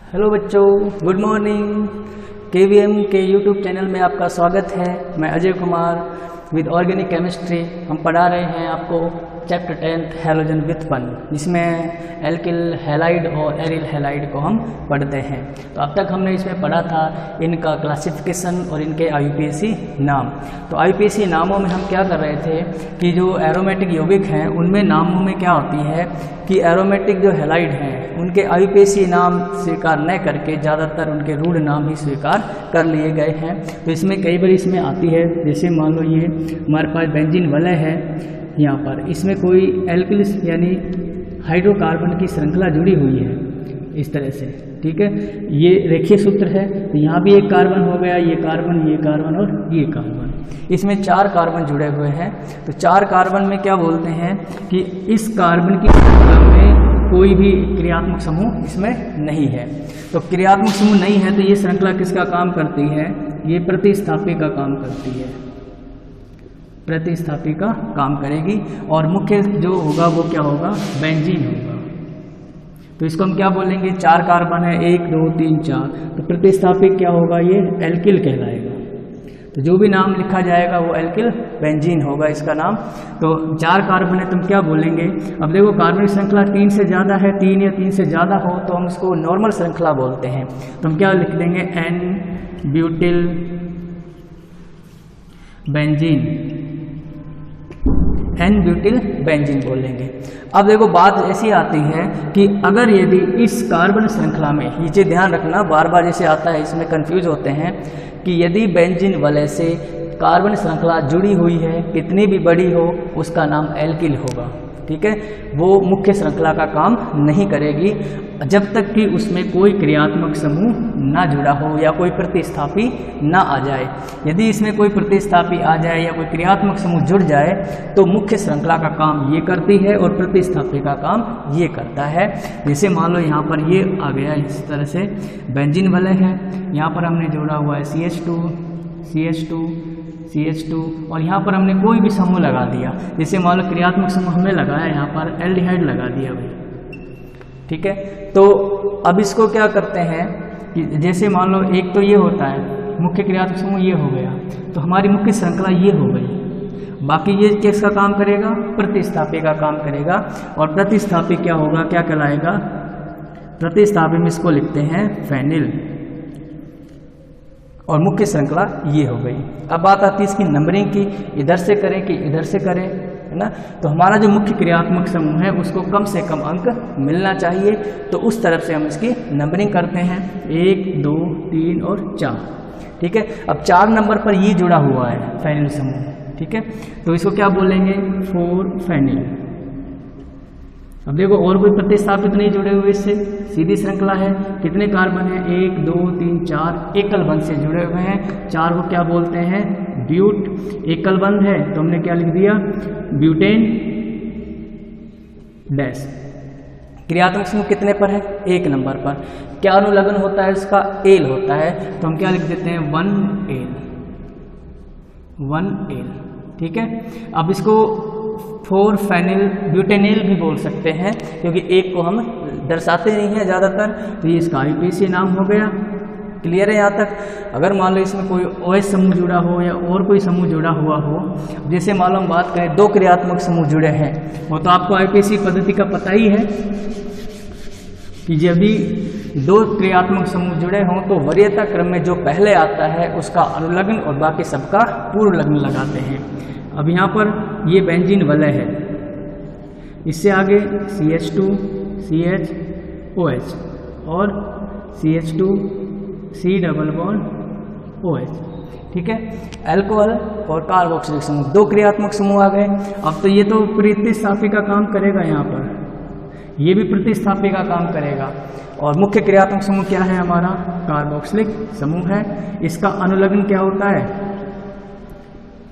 Hello बच्चों, good morning. KVM के YouTube channel में आपका स्वागत है। मैं Ajay Kumar with organic chemistry. हम पढ़ा रहे हैं आपको चैप्टर 10 हैलोजन व्युत्पन्न, जिसमें एल्किल हैलाइड और एरिल हैलाइड को हम पढ़ते हैं। तो अब तक हमने इसमें पढ़ा था इनका क्लासिफिकेशन और इनके आईयूपीएसी नाम। तो आईयूपीएसी नामों में हम क्या कर रहे थे कि जो एरोमेटिक यौगिक हैं उनमें नामों में क्या होती है कि एरोमेटिक जो हैलाइड हैं उनके आईयूपीएसी नाम स्वीकार न करके ज़्यादातर उनके रूढ़ नाम ही स्वीकार कर लिए गए हैं। तो इसमें कई बार इसमें आती है, जैसे मान लो ये हमारे पास बेंजीन वलय है, यहाँ पर इसमें कोई एल्किल्स यानी हाइड्रोकार्बन की श्रृंखला जुड़ी हुई है इस तरह से, ठीक है। ये रेखीय सूत्र है, तो यहाँ भी एक कार्बन हो गया, ये कार्बन और ये कार्बन, इसमें 4 कार्बन जुड़े हुए हैं। तो 4 कार्बन में क्या बोलते हैं कि इस कार्बन की श्रृंखला में कोई भी क्रियात्मक समूह इसमें नहीं है। तो क्रियात्मक समूह नहीं है तो ये श्रृंखला किसका काम करती है? ये प्रतिस्थापी का काम करती है, प्रतिस्थापी का काम करेगी। और मुख्य जो होगा वो क्या होगा? बेंजीन होगा। तो इसको हम क्या बोलेंगे? 4 कार्बन है, 1 2 3 4, तो प्रतिस्थापी क्या होगा? ये एल्किल कहलाएगा। तो जो भी नाम लिखा जाएगा वो एल्किल बेंजीन होगा इसका नाम। तो 4 कार्बन है, तुम क्या बोलेंगे? अब देखो कार्बन श्रृंखला 3 से ज़्यादा है, 3 या 3 से ज़्यादा हो तो हम इसको नॉर्मल श्रृंखला बोलते हैं। तो हम क्या लिख देंगे? N butyl benzene, n butyl benzene बोलेंगे। अब देखो बात ऐसी आती है कि अगर यदि इस कार्बन श्रृंखला में, नीचे ध्यान रखना बार बार जैसे आता है इसमें कंफ्यूज होते हैं कि यदि बेंजीन वलय से कार्बन श्रृंखला जुड़ी हुई है, कितनी भी बड़ी हो, उसका नाम एल्किल होगा, ठीक है। वो मुख्य श्रृंखला का काम नहीं करेगी जब तक कि उसमें कोई क्रियात्मक समूह ना जुड़ा हो या कोई प्रतिस्थापी ना आ जाए। यदि इसमें कोई प्रतिस्थापी आ जाए या कोई क्रियात्मक समूह जुड़ जाए तो मुख्य श्रृंखला का काम ये करती है और प्रतिस्थापी का काम ये करता है। जैसे मान लो यहाँ पर ये आ गया, इस तरह से बेंजीन वलय है, यहाँ पर हमने जोड़ा हुआ है CH2 CH2 CH2 और यहाँ पर हमने कोई भी समूह लगा दिया। जैसे मान लो क्रियात्मक समूह हमने लगाया, यहाँ पर एल्डिहाइड लगा दिया भाई, ठीक है। तो अब इसको क्या करते हैं कि जैसे मान लो एक तो ये होता है मुख्य क्रियात्मक समूह, ये हो गया, तो हमारी मुख्य श्रृंखला ये हो गई। बाकी ये किसका काम करेगा? प्रतिस्थापी का काम करेगा। और प्रतिस्थापी क्या होगा, क्या कहलाएगा? प्रतिस्थापी में इसको लिखते हैं फेनिल, और मुख्य श्रृंखला ये हो गई। अब बात आती है इसकी नंबरिंग की, इधर से करें कि इधर से करें, है ना। तो हमारा जो मुख्य क्रियात्मक समूह है उसको कम से कम अंक मिलना चाहिए, तो उस तरफ से हम इसकी नंबरिंग करते हैं 1 2 3 और 4, ठीक है। अब 4 नंबर पर ये जुड़ा हुआ है फेनिल समूह, ठीक है। तो इसको क्या बोलेंगे? 4 फेनिल। अब देखो और कोई प्रतिस्थापित नहीं जुड़े हुए, इससे सीधी श्रृंखला है। कितने कार्बन है? 1 2 3 4 एकल बंध से जुड़े हुए हैं। 4 को क्या बोलते हैं? ब्यूट। एकल बंध है तो हमने क्या लिख दिया? Butane dash. क्रियात्मक समूह कितने पर है? 1 नंबर पर। क्या अनुलग्न होता है इसका? एल होता है, तो हम क्या लिख देते हैं? 1L, ठीक है। अब इसको 4 फेनिल ब्यूटेनिल भी बोल सकते हैं, क्योंकि एक को हम दर्शाते नहीं हैं ज़्यादातर, तो ये इसका आईयूपीएसी नाम हो गया। क्लियर है यहाँ तक? अगर मान लो इसमें कोई OH समूह जुड़ा हो या और कोई समूह जुड़ा हुआ हो, जैसे मान लो हम बात करें 2 क्रियात्मक समूह जुड़े हैं, वो तो आपको आईयूपीएसी पद्धति का पता ही है कि जब भी 2 क्रियात्मक समूह जुड़े हों तो वरीयता क्रम में जो पहले आता है उसका अनुलग्न और बाकी सबका पूर्व लग्न लगाते हैं। अब यहाँ पर ये बेंजीन वलय है, इससे आगे CH2 CH OH और CH2 C double bond OH, ठीक है। अल्कोहल और कार्बोक्सिलिक समूह 2 क्रियात्मक समूह आ गए। अब तो ये तो प्रतिस्थापी का काम करेगा, यहाँ पर ये भी प्रतिस्थापी का काम करेगा। और मुख्य क्रियात्मक समूह क्या है हमारा? कार्बोक्सिलिक समूह है। इसका अनुलग्न क्या होता है?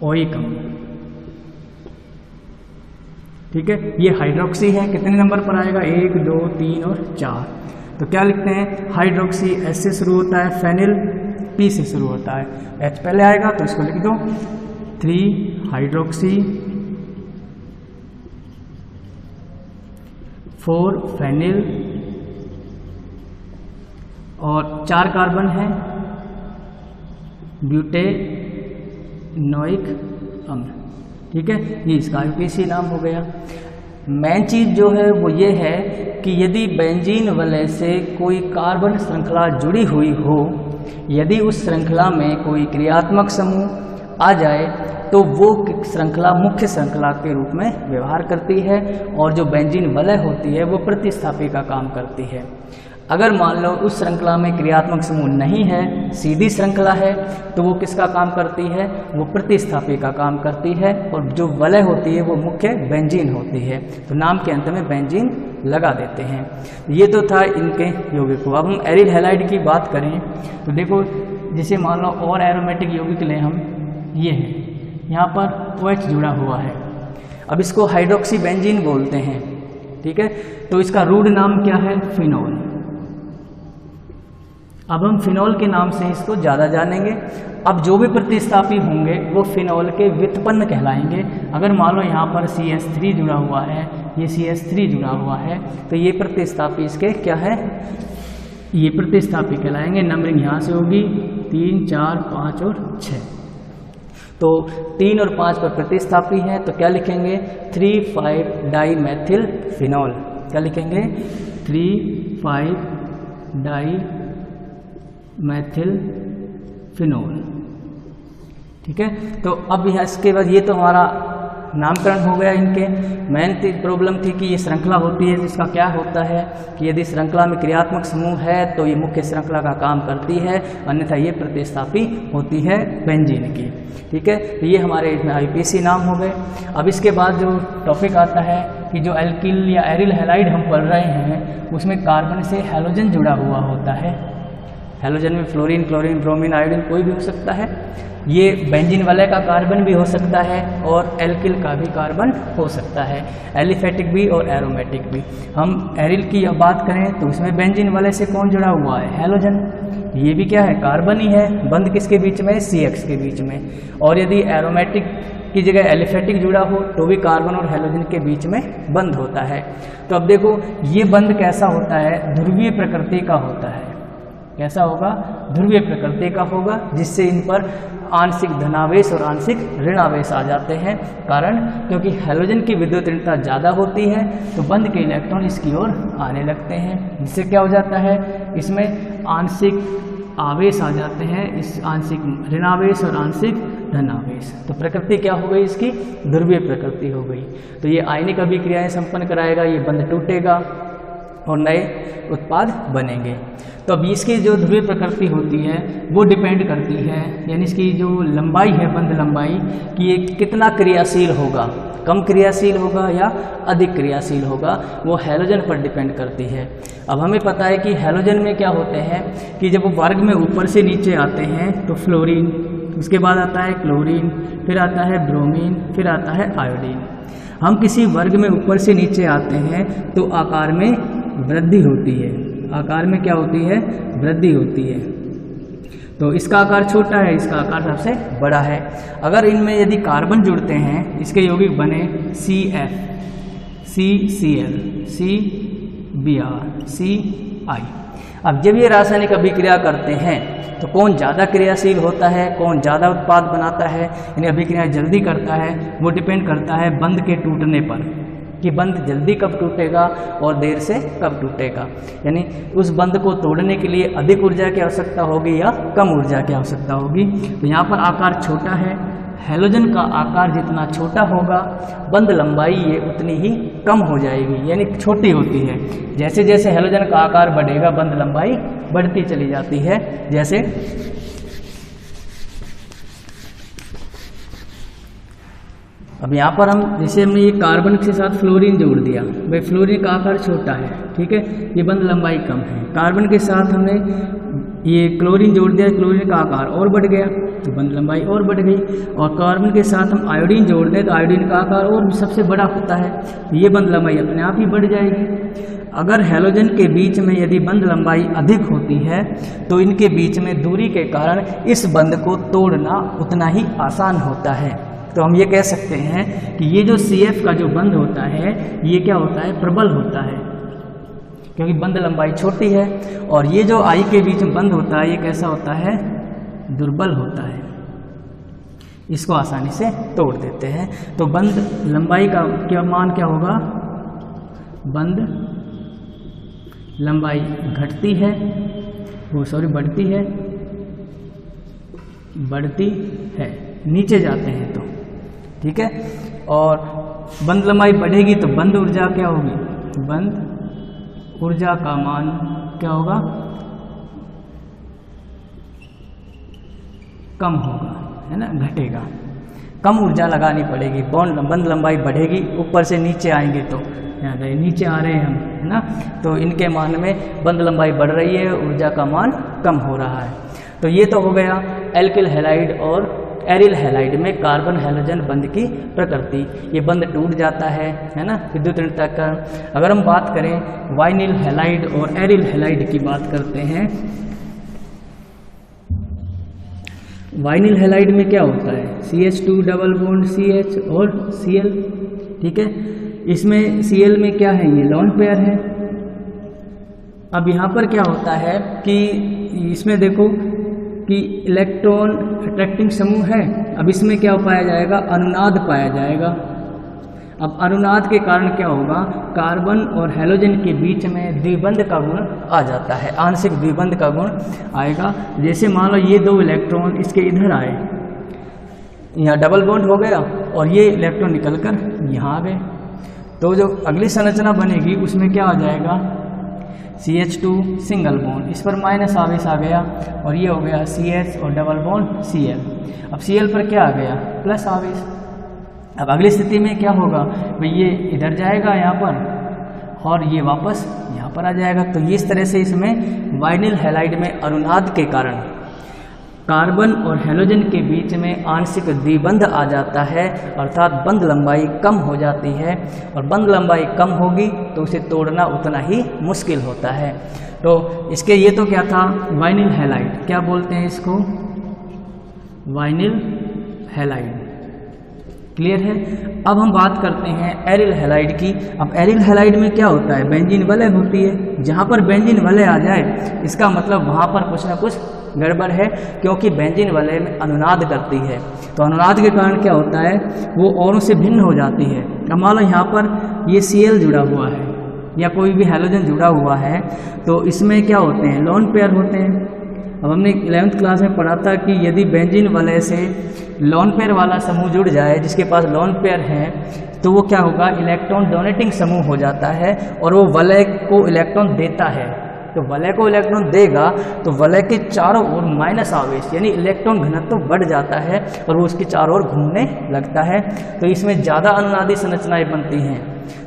OH अम्ल, ठीक है। ये हाइड्रोक्सी है, कितने नंबर पर आएगा? 1 2 3 और 4। तो क्या लिखते हैं? हाइड्रोक्सी S से शुरू होता है, फेनिल P से शुरू होता है, H पहले आएगा तो इसको लिख दो 3 हाइड्रोक्सी 4 फेनिल और 4 कार्बन है ब्यूटेनोइक अम्ल। ठीक है, ये इसका IUPAC नाम हो गया। मेन चीज़ जो है वो ये है कि यदि बेंजीन वलय से कोई कार्बन श्रृंखला जुड़ी हुई हो, यदि उस श्रृंखला में कोई क्रियात्मक समूह आ जाए तो वो श्रृंखला मुख्य श्रृंखला के रूप में व्यवहार करती है और जो बेंजीन वलय होती है वो प्रतिस्थापी का काम करती है। अगर मान लो उस श्रृंखला में क्रियात्मक समूह नहीं है, सीधी श्रृंखला है, तो वो किसका काम करती है? वो प्रतिस्थापी का काम करती है और जो वलय होती है वो मुख्य बेंजीन होती है। तो नाम के अंत में बेंजीन लगा देते हैं। ये तो था इनके यौगिक को। अब हम एरिल हैलाइड की बात करें तो देखो, जैसे मान लो और एरोमेटिक यौगिक लें हम, ये है, यहाँ पर OH जुड़ा हुआ है। अब इसको हाइड्रोक्सी बेंजीन बोलते हैं। ठीक है, तो इसका रूढ़ नाम क्या है? फिनोल। अब हम फिनोल के नाम से इसको ज़्यादा जानेंगे। अब जो भी प्रतिस्थापी होंगे वो फिनोल के व्युत्पन्न कहलाएंगे। अगर मान लो यहाँ पर CH3 जुड़ा हुआ है, ये CH3 जुड़ा हुआ है, तो ये प्रतिस्थापी इसके क्या है? ये प्रतिस्थापी कहलाएंगे। नंबरिंग यहाँ से होगी 3, 4, 5 और 6। तो 3 और 5 पर प्रतिस्थापी है, तो क्या लिखेंगे? 3,5 डाईमेथिल फिनोल। क्या लिखेंगे? 3,5 डाईमेथिल फिनोल। ठीक है, तो अब यहाँ इसके बाद ये तो हमारा नामकरण हो गया। इनके मेन प्रॉब्लम थी कि ये श्रृंखला होती है, जिसका क्या होता है कि यदि श्रृंखला में क्रियात्मक समूह है तो ये मुख्य श्रृंखला का काम करती है, अन्यथा ये प्रतिस्थापी होती है बेंजीन की। ठीक है, तो ये हमारे इसमें IUPAC नाम हो गए। अब इसके बाद जो टॉपिक आता है कि जो एल्किल या एरिल हैलाइड हम पढ़ रहे हैं, उसमें कार्बन से हैलोजन जुड़ा हुआ होता है। हैलोजन में फ्लोरीन, क्लोरीन, ब्रोमीन, आयोडीन कोई भी हो सकता है। ये बेंजीन वलय का कार्बन भी हो सकता है और एल्किल का भी कार्बन हो सकता है, एलिफेटिक भी और एरोमेटिक भी। हम एरिल की अब बात करें तो उसमें बेंजीन वलय से कौन जुड़ा हुआ है? हैलोजन। ये भी क्या है? कार्बन ही है। बंध किसके बीच में? CX के बीच में। और यदि एरोमेटिक की जगह एलिफेटिक जुड़ा हो तो भी कार्बन और हैलोजन के बीच में बंध होता है। तो अब देखो, ये बंध कैसा होता है? ध्रुवीय प्रकृति का होता है। कैसा होगा? ध्रुवीय प्रकृति का होगा, जिससे इन पर आंशिक धनावेश और आंशिक ऋणावेश आ जाते हैं। कारण क्योंकि हैलोजन की विद्युत ऋणता ज़्यादा होती है तो बंध के इलेक्ट्रॉन इसकी ओर आने लगते हैं, जिससे क्या हो जाता है? इसमें आंशिक आवेश आ जाते हैं, इस आंशिक ऋणावेश और आंशिक धनावेश। तो प्रकृति क्या हो गई इसकी? ध्रुवीय प्रकृति हो गई। तो ये आयनिक अभिक्रियाएं संपन्न कराएगा, ये बंध टूटेगा और नए उत्पाद बनेंगे। तो अब इसकी जो ध्रुवीय प्रकृति होती है वो डिपेंड करती है, यानी इसकी जो लंबाई है, बंध लंबाई, कि ये कितना क्रियाशील होगा, कम क्रियाशील होगा या अधिक क्रियाशील होगा, वो हैलोजन पर डिपेंड करती है। अब हमें पता है कि हैलोजन में क्या होते हैं कि जब वो वर्ग में ऊपर से नीचे आते हैं तो फ्लोरीन, उसके बाद आता है क्लोरीन, फिर आता है ब्रोमीन, फिर आता है आयोडीन। हम किसी वर्ग में ऊपर से नीचे आते हैं तो आकार में वृद्धि होती है। आकार में क्या होती है? वृद्धि होती है। तो इसका आकार छोटा है, इसका आकार सबसे बड़ा है। अगर इनमें यदि कार्बन जुड़ते हैं, इसके यौगिक बने CF, CCl, CBr, CI। अब जब ये रासायनिक अभिक्रिया करते हैं तो कौन ज़्यादा क्रियाशील होता है, कौन ज़्यादा उत्पाद बनाता है, यानी अभिक्रिया जल्दी करता है, वो डिपेंड करता है बंध के टूटने पर, कि बंध जल्दी कब टूटेगा और देर से कब टूटेगा। यानी उस बंध को तोड़ने के लिए अधिक ऊर्जा की आवश्यकता होगी या कम ऊर्जा की आवश्यकता होगी। तो यहाँ पर आकार छोटा है, हैलोजन का आकार जितना छोटा होगा बंध लंबाई ये उतनी ही कम हो जाएगी, यानी छोटी होती है। जैसे जैसे हैलोजन का आकार बढ़ेगा बंध लंबाई बढ़ती चली जाती है। जैसे अब यहाँ पर हम जैसे हमने ये कार्बन के साथ फ्लोरीन जोड़ दिया, भाई फ्लोरीन का आकार छोटा है, ठीक है, ये बंध लंबाई कम है। कार्बन के साथ हमने ये क्लोरीन जोड़ दिया, क्लोरीन का आकार और बढ़ गया तो बंध लंबाई और बढ़ गई। और कार्बन के साथ हम आयोडीन जोड़ दें तो आयोडीन का आकार और सबसे बड़ा होता है, तो ये बंध लंबाई अपने आप ही बढ़ जाएगी। अगर हैलोजन के बीच में यदि बंध लंबाई अधिक होती है तो इनके बीच में दूरी के कारण इस बंध को तोड़ना उतना ही आसान होता है। तो हम ये कह सकते हैं कि ये जो CF का जो बंध होता है ये क्या होता है? प्रबल होता है। क्योंकि बंध लंबाई छोटी है, और ये जो आई के बीच में बंध होता है ये कैसा होता है, दुर्बल होता है, इसको आसानी से तोड़ देते हैं। तो बंध लंबाई का क्या मान क्या होगा, बंध लंबाई घटती है, बढ़ती है, नीचे जाते हैं तो, ठीक है। और बंध लंबाई बढ़ेगी तो बंध ऊर्जा क्या होगी, बंध ऊर्जा का मान क्या होगा, कम होगा, है ना, घटेगा, कम ऊर्जा लगानी पड़ेगी। बंध लंबाई बढ़ेगी, ऊपर से नीचे आएंगे तो यहाँ पे नीचे आ रहे हैं हम, है ना, तो इनके मान में बंध लंबाई बढ़ रही है, ऊर्जा का मान कम हो रहा है। तो ये तो हो गया एल्किल हैलाइड और एरिल हैलाइड में कार्बन हैलोजन बंध की प्रकृति। ये बंध टूट जाता है ना, विद्युत ऋणता का। अगर हम बात करें वाइनिल हैलाइड और एरिल हैलाइड की बात करते हैं, वाइनिल हैलाइड में क्या होता है, CH2 डबल बॉन्ड CH और Cl, ठीक है। इसमें Cl में क्या है, ये लॉन पेयर है। अब यहाँ पर क्या होता है कि इसमें देखो कि इलेक्ट्रॉन अट्रैक्टिंग समूह है, अब इसमें क्या पाया जाएगा, अनुनाद पाया जाएगा। अब अनुनाद के कारण क्या होगा, कार्बन और हैलोजन के बीच में द्विबंध का गुण आ जाता है, आंशिक द्विबंध का गुण आएगा। जैसे मान लो ये दो इलेक्ट्रॉन इसके इधर आए, यहाँ डबल बॉन्ड हो गया और ये इलेक्ट्रॉन निकलकर यहाँ आ गए, तो जो अगली संरचना बनेगी उसमें क्या आ जाएगा, CH2 सिंगल बॉन्ड, इस पर माइनस आवेश आ गया, और ये हो गया CH और डबल बॉन्ड Cl। अब Cl पर क्या आ गया, प्लस आवेश। अब अगली स्थिति में क्या होगा भाई, ये इधर जाएगा यहाँ पर और ये वापस यहाँ पर आ जाएगा। तो इस तरह से इसमें वाइनिल हैलाइड में अनुनाद के कारण कार्बन और हैलोजन के बीच में आंशिक द्विबंध आ जाता है, अर्थात बंध लंबाई कम हो जाती है, और बंध लंबाई कम होगी तो उसे तोड़ना उतना ही मुश्किल होता है। तो इसके ये तो क्या था, वाइनिल हैलाइड, क्या बोलते हैं इसको, वाइनिल हैलाइड, क्लियर है। अब हम बात करते हैं एरिल हैलाइड की। अब एरिल हैलाइड में क्या होता है, बेंजीन वलय होती है। जहाँ पर बेंजीन वलय आ जाए इसका मतलब वहाँ पर कुछ ना कुछ गड़बड़ है, क्योंकि बेंजीन वलय में अनुनाद करती है। तो अनुनाद के कारण क्या होता है, वो औरों से भिन्न हो जाती है। अब मान लो यहाँ पर ये Cl जुड़ा हुआ है या कोई भी हैलोजन जुड़ा हुआ है, तो इसमें क्या होते हैं, लोन पेयर होते हैं। अब हमने 11th क्लास में पढ़ा था कि यदि बेंजीन वलय से लोन पेयर वाला समूह जुड़ जाए, जिसके पास लोन पेयर है, तो वो क्या होगा, इलेक्ट्रॉन डोनेटिंग समूह हो जाता है, और वो वलय को इलेक्ट्रॉन देता है। तो वलय को इलेक्ट्रॉन देगा तो वलय के चारों ओर माइनस आवेश यानी इलेक्ट्रॉन घनत्व तो बढ़ जाता है और वो उसके चारों ओर घूमने लगता है। तो इसमें ज़्यादा अनुनादी संरचनाएं बनती हैं।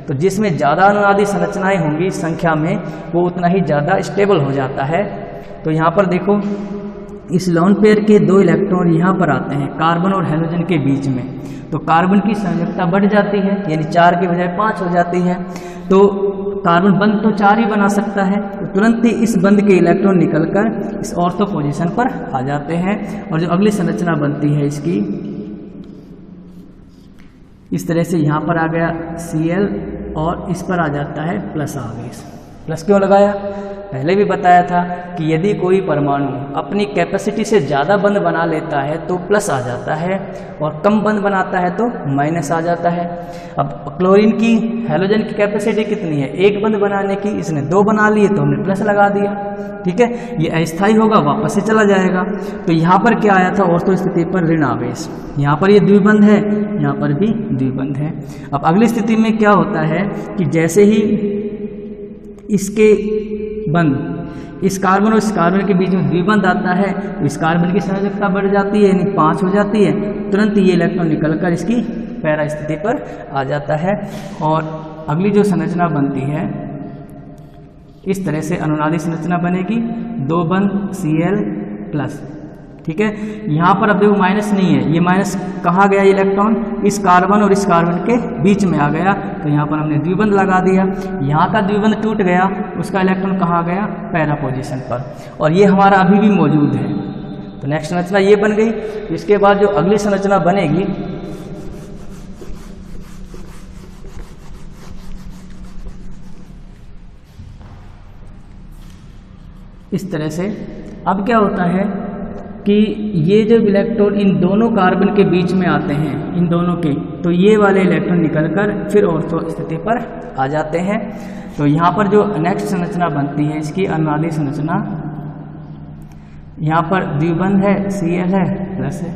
तो जिसमें ज़्यादा अनुनादी संरचनाएं होंगी संख्या में, वो उतना ही ज़्यादा स्टेबल हो जाता है। तो यहाँ पर देखो, इस लोन पेयर के 2 इलेक्ट्रॉन यहाँ पर आते हैं कार्बन और हैलोजन के बीच में, तो कार्बन की संयोजकता बढ़ जाती है, यानी 4 की बजाय 5 हो जाती है। तो कार्बन बंध तो 4 ही बना सकता है, तो तुरंत ही इस बंध के इलेक्ट्रॉन निकलकर इस ऑर्थो पोजीशन पर आ जाते हैं, और जो अगली संरचना बनती है इसकी, इस तरह से यहाँ पर आ गया Cl और इस पर आ जाता है प्लस आवेश। प्लस क्यों लगाया, पहले भी बताया था कि यदि कोई परमाणु अपनी कैपेसिटी से ज़्यादा बंध बना लेता है तो प्लस आ जाता है, और कम बंध बनाता है तो माइनस आ जाता है। अब क्लोरीन की हैलोजन की कैपेसिटी कितनी है, 1 बंध बनाने की, इसने 2 बना लिए तो हमने प्लस लगा दिया, ठीक है। ये अस्थायी होगा, वापस से चला जाएगा। तो यहाँ पर क्या आया था, ऑर्थो स्थिति पर ऋण आवेश, यहाँ पर ये द्विबंध है, यहाँ पर भी द्विबंध है। अब अगली स्थिति में क्या होता है कि जैसे ही इसके बंध, इस कार्बन और इस कार्बन के बीच में द्विबंध आता है, तो इस कार्बन की संयोजकता बढ़ जाती है, यानी 5 हो जाती है। तुरंत ये इलेक्ट्रॉन निकलकर इसकी पैरा स्थिति पर आ जाता है, और अगली जो संरचना बनती है इस तरह से अनुनादी संरचना बनेगी, 2 बंध Cl प्लस, ठीक है। यहाँ पर अब देखो माइनस नहीं है, ये माइनस कहाँ गया, इलेक्ट्रॉन इस कार्बन और इस कार्बन के बीच में आ गया, तो यहाँ पर हमने द्विबंध लगा दिया। यहाँ का द्विबंध टूट गया, उसका इलेक्ट्रॉन कहाँ गया, पैरा पोजीशन पर, और ये हमारा अभी भी मौजूद है। तो नेक्स्ट संरचना ये बन गई। इसके बाद जो अगली संरचना बनेगी, इस तरह से। अब क्या होता है कि ये जो इलेक्ट्रॉन इन दोनों कार्बन के बीच में आते हैं, इन दोनों के, तो ये वाले इलेक्ट्रॉन निकलकर फिर ऑर्थो स्थिति पर आ जाते हैं। तो यहाँ पर जो नेक्स्ट संरचना बनती है इसकी अनुनादी संरचना, यहाँ पर द्विबंध है, Cl है, प्लस है,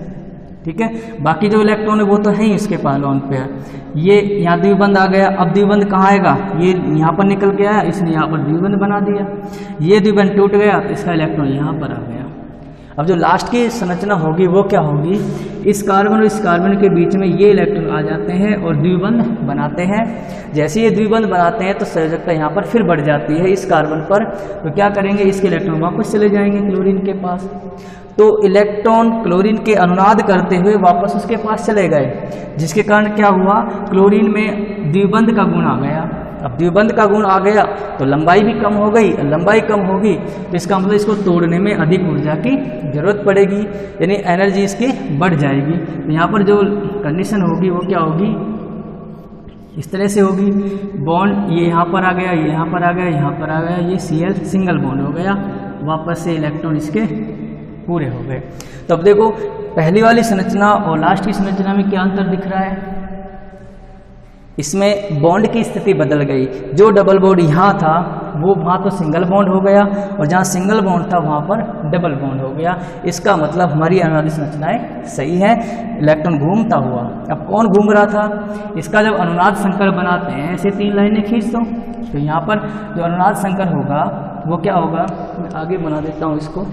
ठीक है। बाकी जो इलेक्ट्रॉन है वो तो है ही उसके पास लोन पेयर। ये यहाँ द्विबंध आ गया, अब द्विबंध कहाँ आएगा, ये यहाँ पर निकल के आया, इसने यहाँ पर द्विबंध बना दिया। ये द्विबंध टूट गया तो इसका इलेक्ट्रॉन यहाँ पर आ गया। अब जो लास्ट की संरचना होगी वो क्या होगी, इस कार्बन और इस कार्बन के बीच में ये इलेक्ट्रॉन आ जाते हैं और द्विबंध बनाते हैं। जैसे ये द्विबंध बनाते हैं तो संयोजकता यहाँ पर फिर बढ़ जाती है इस कार्बन पर। तो क्या करेंगे, इसके इलेक्ट्रॉन वापस चले जाएंगे क्लोरीन के पास। तो इलेक्ट्रॉन क्लोरीन के अनुनाद करते हुए वापस उसके पास चले गए, जिसके कारण क्या हुआ, क्लोरीन में द्विबंध का गुण आ गया। अब द्विबंध का गुण आ गया तो लंबाई भी कम हो गई, लंबाई कम होगी तो इसका मतलब इसको तोड़ने में अधिक ऊर्जा की जरूरत पड़ेगी, यानी एनर्जी इसकी बढ़ जाएगी। तो यहाँ पर जो कंडीशन होगी वो क्या होगी, इस तरह से होगी। बॉन्ड ये यहाँ पर आ गया, ये यहाँ पर आ गया, यहाँ पर आ गया, ये Cl सिंगल बॉन्ड हो गया, वापस से इलेक्ट्रॉन इसके पूरे हो गए। तो अब देखो पहली वाली संरचना और लास्ट की संरचना में क्या अंतर दिख रहा है, इसमें बॉन्ड की स्थिति बदल गई। जो डबल बॉन्ड यहाँ था वो वहाँ तो सिंगल बॉन्ड हो गया और जहाँ सिंगल बॉन्ड था वहाँ पर डबल बॉन्ड हो गया। इसका मतलब हमारी अनुनादी संरचनाएं सही है, इलेक्ट्रॉन घूमता हुआ। अब कौन घूम रहा था, इसका जब अनुनाद संकर बनाते हैं ऐसे 3 लाइनें खींच दो, तो यहाँ पर जो अनुनाद संकर होगा वो क्या होगा, मैं आगे बना देता हूँ इसको।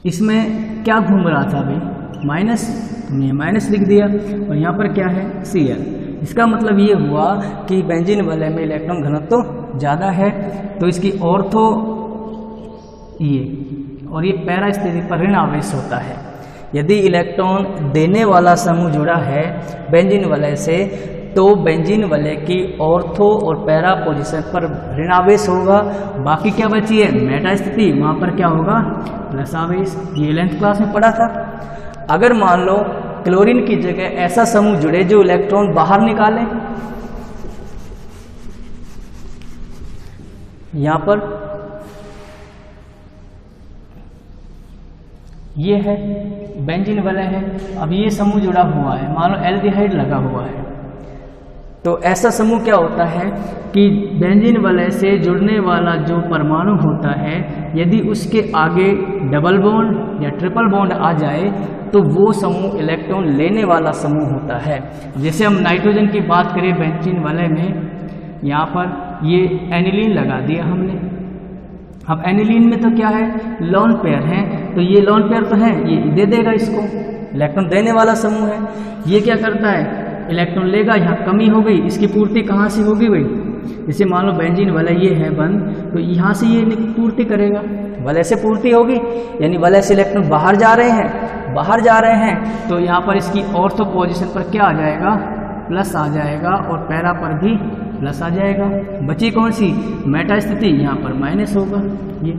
इसमें क्या घूम रहा था भाई, माइनस, तुमने माइनस लिख दिया और यहाँ पर क्या है Cl। इसका मतलब ये हुआ कि बेंजीन वलय में इलेक्ट्रॉन घनत्व तो ज़्यादा है, तो इसकी ऑर्थो ये और ये पैरा स्थिति पर ऋण आवेश होता है। यदि इलेक्ट्रॉन देने वाला समूह जुड़ा है बेंजीन वलय से तो बेंजीन वलय की ऑर्थो और पैरा पोजीशन पर ऋणावेश होगा। बाकी क्या बची है, मेटा स्थिति, वहाँ पर क्या होगा, प्लस आवेश। ये 11th क्लास में पढ़ा था। अगर मान लो क्लोरीन की जगह ऐसा समूह जुड़े जो इलेक्ट्रॉन बाहर निकाले, यहाँ पर ये है बेंजीन वलय है, अब ये समूह जुड़ा हुआ है, मान लो एल्डिहाइड लगा हुआ है, तो ऐसा समूह क्या होता है कि बेंजीन वलय से जुड़ने वाला जो परमाणु होता है यदि उसके आगे डबल बॉन्ड या ट्रिपल बॉन्ड आ जाए तो वो समूह इलेक्ट्रॉन लेने वाला समूह होता है। जैसे हम नाइट्रोजन की बात करें बेंजीन वलय में, यहाँ पर ये एनिलीन लगा दिया हमने। अब एनिलीन में तो क्या है, लोन पेयर है, तो ये लोन पेयर तो है, ये दे देगा इसको, इलेक्ट्रॉन देने वाला समूह है। ये क्या करता है, इलेक्ट्रॉन लेगा, यहाँ कमी हो गई, इसकी पूर्ति कहाँ से होगी भाई, जैसे मान लो बेंजीन वलय ये है बंद, तो यहाँ से ये पूर्ति करेगा, वलय से पूर्ति होगी, यानी वलय से इलेक्ट्रॉन बाहर जा रहे हैं, तो यहाँ पर इसकी ऑर्थो पोजीशन पर क्या आ जाएगा, प्लस आ जाएगा और पैरा पर भी प्लस आ जाएगा। बची कौन सी, मेटा स्थिति, यहाँ पर माइनस होगा। ये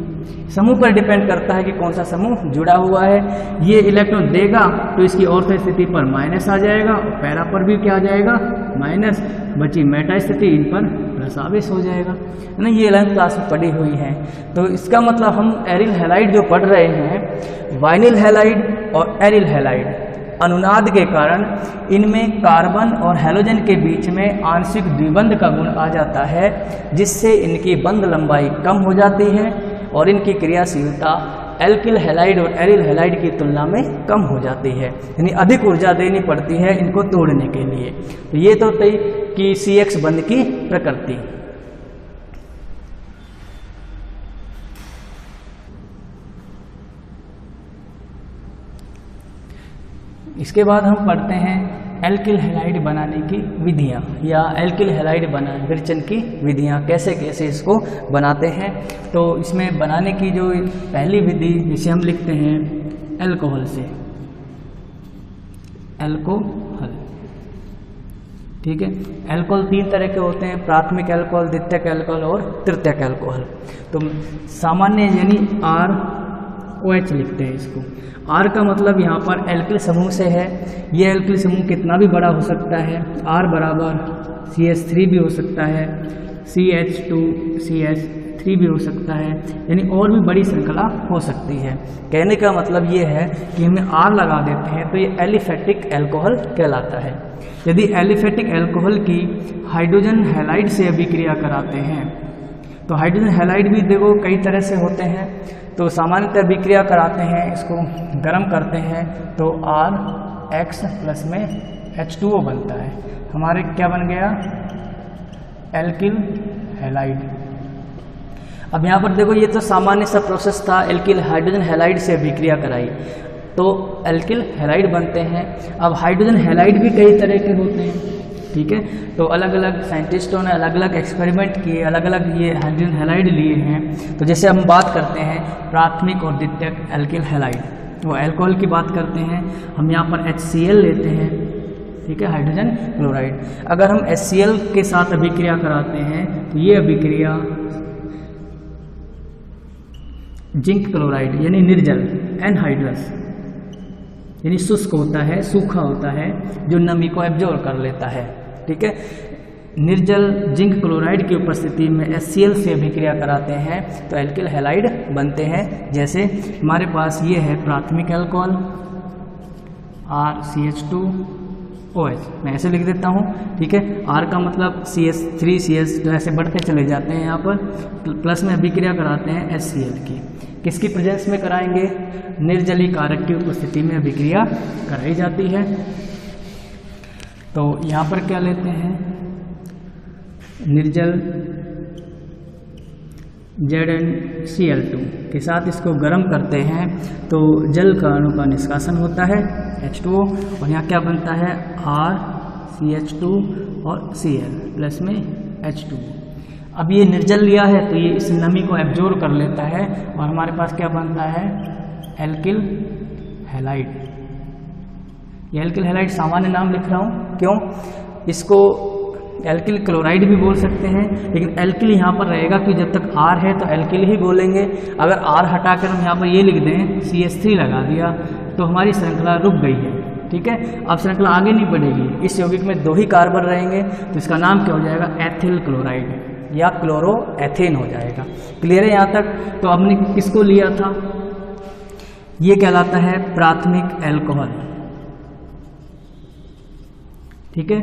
समूह पर डिपेंड करता है कि कौन सा समूह जुड़ा हुआ है। ये इलेक्ट्रॉन देगा तो इसकी ऑर्थो स्थिति पर माइनस आ जाएगा और पैरा पर भी क्या आ जाएगा, माइनस। बची मेटा स्थिति, इन पर प्लस आवेश हो जाएगा ना। ये 11th क्लास में पढ़ी हुई है। तो इसका मतलब हम एरिल हैलाइड जो पढ़ रहे हैं, वाइनिल हैलाइड और एरिल हैलाइड, अनुनाद के कारण इनमें कार्बन और हैलोजन के बीच में आंशिक द्विबंध का गुण आ जाता है, जिससे इनकी बंध लंबाई कम हो जाती है और इनकी क्रियाशीलता एल्किल हैलाइड और एरिल हैलाइड की तुलना में कम हो जाती है, यानी अधिक ऊर्जा देनी पड़ती है इनको तोड़ने के लिए। तो ये तो थी कि CX बंध की प्रकृति। इसके बाद हम पढ़ते हैं एल्किल हैलाइड बनाने की विधियाँ, या एल्किल हैलाइड विरचन की विधियाँ, कैसे कैसे इसको बनाते हैं। तो इसमें बनाने की जो पहली विधि जिसे हम लिखते हैं अल्कोहल से, अल्कोहल, ठीक है। अल्कोहल 3 तरह के होते हैं, प्राथमिक अल्कोहल, द्वितीयक अल्कोहल और तृतीयक अल्कोहल। तो सामान्य यानी R OH लिखते हैं इसको। R का मतलब यहाँ पर एल्किल समूह से है। ये एल्किल समूह कितना भी बड़ा हो सकता है, R बराबर CH3 भी हो सकता है, CH2CH3 भी हो सकता है, यानी और भी बड़ी श्रृंखला हो सकती है। कहने का मतलब ये है कि हमें R लगा देते हैं तो ये एलिफेटिक एल्कोहल कहलाता है। यदि एलिफेटिक एल्कोहल की हाइड्रोजन हैलाइड से अभिक्रिया कराते हैं तो हाइड्रोजन हैलाइड भी देखो कई तरह से होते हैं। तो सामान्यतः अभिक्रिया कराते हैं, इसको गर्म करते हैं तो RX प्लस में H2O बनता है। हमारे क्या बन गया, एल्किल हैलाइड। अब यहाँ पर देखो ये तो सामान्य सा प्रोसेस था, एल्किल हाइड्रोजन हैलाइड से अभिक्रिया कराई तो एल्किल हैलाइड बनते हैं। अब हाइड्रोजन हैलाइड भी कई तरह के होते हैं, ठीक है। तो अलग अलग साइंटिस्टों ने अलग अलग एक्सपेरिमेंट किए, अलग अलग ये हाइड्रोजन हैलाइड लिए हैं। तो जैसे हम बात करते हैं प्राथमिक और द्वितीयक एल्किल हैलाइड, वो अल्कोहल की बात करते हैं। हम यहाँ पर HCl लेते हैं, ठीक है, हाइड्रोजन क्लोराइड। अगर हम HCl के साथ अभिक्रिया कराते हैं तो ये अभिक्रिया जिंक क्लोराइड यानी निर्जल एनहाइड्रस यानी शुष्क होता है, सूखा होता है, जो नमी को एब्जॉर्ब कर लेता है, ठीक है। निर्जल जिंक क्लोराइड की उपस्थिति में HCl से अभिक्रिया कराते हैं तो एल्किल हैलाइड बनते हैं। जैसे हमारे पास ये है प्राथमिक अल्कोहल RCH2OH, मैं ऐसे लिख देता हूँ, ठीक है। R का मतलब CH3CH, जो ऐसे बढ़ते चले जाते हैं, यहाँ पर प्लस में अभिक्रिया कराते हैं HCl की। किसकी प्रेजेंस में कराएंगे, निर्जली कारक की उपस्थिति में अभिक्रिया कराई जाती है। तो यहाँ पर क्या लेते हैं, निर्जल ZnCl2 के साथ इसको गर्म करते हैं तो जल का अणु का निष्कासन होता है H2O, और यहाँ क्या बनता है RCH2 और Cl प्लस में H2O। अब ये निर्जल लिया है तो ये इस नमी को एब्जॉर्ब कर लेता है और हमारे पास क्या बनता है, एल्किल हैलाइड। ये एल्किल हैलाइड सामान्य नाम लिख रहा हूँ, क्यों, इसको एल्किल क्लोराइड भी बोल सकते हैं, लेकिन एल्किल यहाँ पर रहेगा कि जब तक R है तो एल्किल ही बोलेंगे। अगर R हटाकर हम यहाँ पर ये लिख दें, CH3 लगा दिया, तो हमारी श्रृंखला रुक गई है, ठीक है। अब श्रृंखला आगे नहीं बढ़ेगी, इस यौगिक में 2 ही कार्बन रहेंगे तो इसका नाम क्या हो जाएगा, एथिल क्लोराइड या क्लोरो एथेन हो जाएगा। क्लियर है यहाँ तक। तो हमने किसको लिया था, ये कहलाता है प्राथमिक अल्कोहल, ठीक है।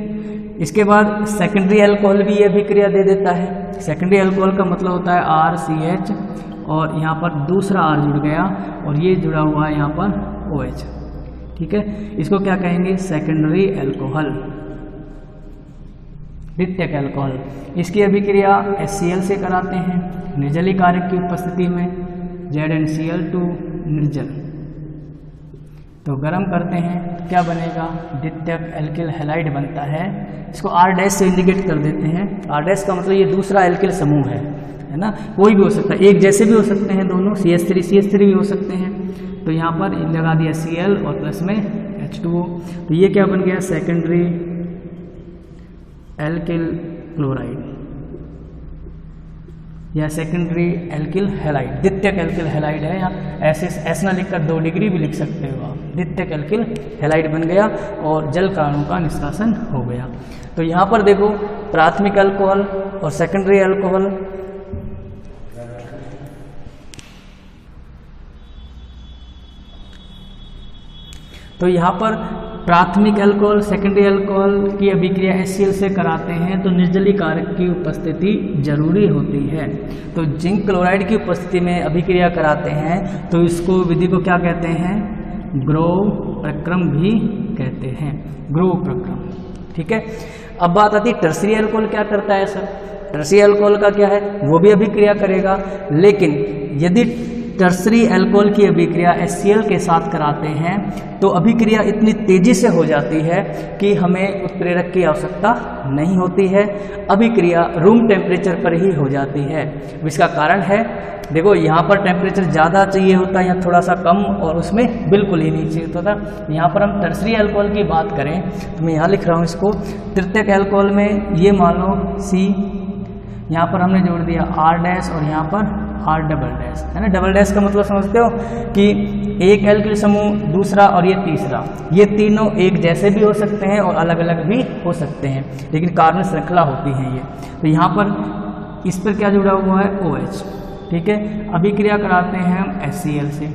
इसके बाद सेकेंडरी अल्कोहल भी ये अभिक्रिया दे देता है। सेकेंडरी अल्कोहल का मतलब होता है RCH और यहाँ पर दूसरा R जुड़ गया और ये जुड़ा हुआ है यहाँ पर OH, ठीक है। इसको क्या कहेंगे, सेकेंडरी अल्कोहल, द्वितीयक अल्कोहल। इसकी अभिक्रिया HCl से कराते हैं निर्जली कारक की उपस्थिति में, ZnCl2 निर्जल। तो गर्म करते हैं, क्या बनेगा, द्वितीयक एल्किल हैलाइड बनता है। इसको R' से इंडिकेट कर देते हैं। R' का मतलब ये दूसरा एल्किल समूह है ना, कोई भी हो सकता है, एक जैसे भी हो सकते हैं दोनों, CH3 भी हो सकते हैं। तो यहाँ पर लगा दिया Cl और प्लस में H2O, तो ये क्या बन गया, सेकेंडरी एल्किल क्लोराइड या सेकेंडरी एल्किल हैलाइड। द्वितीयक एल्किल हैलाइड है, यहाँ ऐसे ना लिखकर 2 डिग्री भी लिख सकते हो आप। द्वितीयक एल्किल हैलाइड बन गया और जल का अणु का निष्कासन हो गया। तो यहाँ पर देखो प्राथमिक अल्कोहल और सेकेंडरी अल्कोहल, तो यहाँ पर प्राथमिक अल्कोहल सेकेंडरी अल्कोहल की अभिक्रिया HCl से कराते हैं तो निर्जली कारक की उपस्थिति जरूरी होती है। तो जिंक क्लोराइड की उपस्थिति में अभिक्रिया कराते हैं तो इसको विधि को क्या कहते हैं, ग्रोव प्रक्रम भी कहते हैं, ग्रोव प्रक्रम, ठीक है। अब बात आती है टर्सरी अल्कोहल क्या करता है सर। टर्सरी अल्कोहल का क्या है, वो भी अभिक्रिया करेगा, लेकिन यदि टर्सरी अल्कोहल की अभिक्रिया HCl के साथ कराते हैं तो अभिक्रिया इतनी तेजी से हो जाती है कि हमें उत्प्रेरक की आवश्यकता नहीं होती है, अभिक्रिया रूम टेम्परेचर पर ही हो जाती है। इसका कारण है, देखो यहाँ पर टेम्परेचर ज़्यादा चाहिए होता है या थोड़ा सा कम, और उसमें बिल्कुल ही नहीं चाहिए होता। यहाँ पर हम टर्सरी अल्कोहल की बात करें तो मैं यहाँ लिख रहा हूँ इसको, तृतीयक अल्कोहल में ये मान लो C, यहाँ पर हमने जोड़ दिया R' और यहाँ पर R डबल डैश, है ना। डबल डैश का मतलब समझते हो कि एक एल्किल समूह, दूसरा और ये तीसरा, ये तीनों एक जैसे भी हो सकते हैं और अलग अलग भी हो सकते हैं, लेकिन कार्बन श्रृंखला होती है ये। तो यहाँ पर इस पर क्या जुड़ा हुआ है, OH, ठीक है। अभिक्रिया कराते हैं हम HCl से।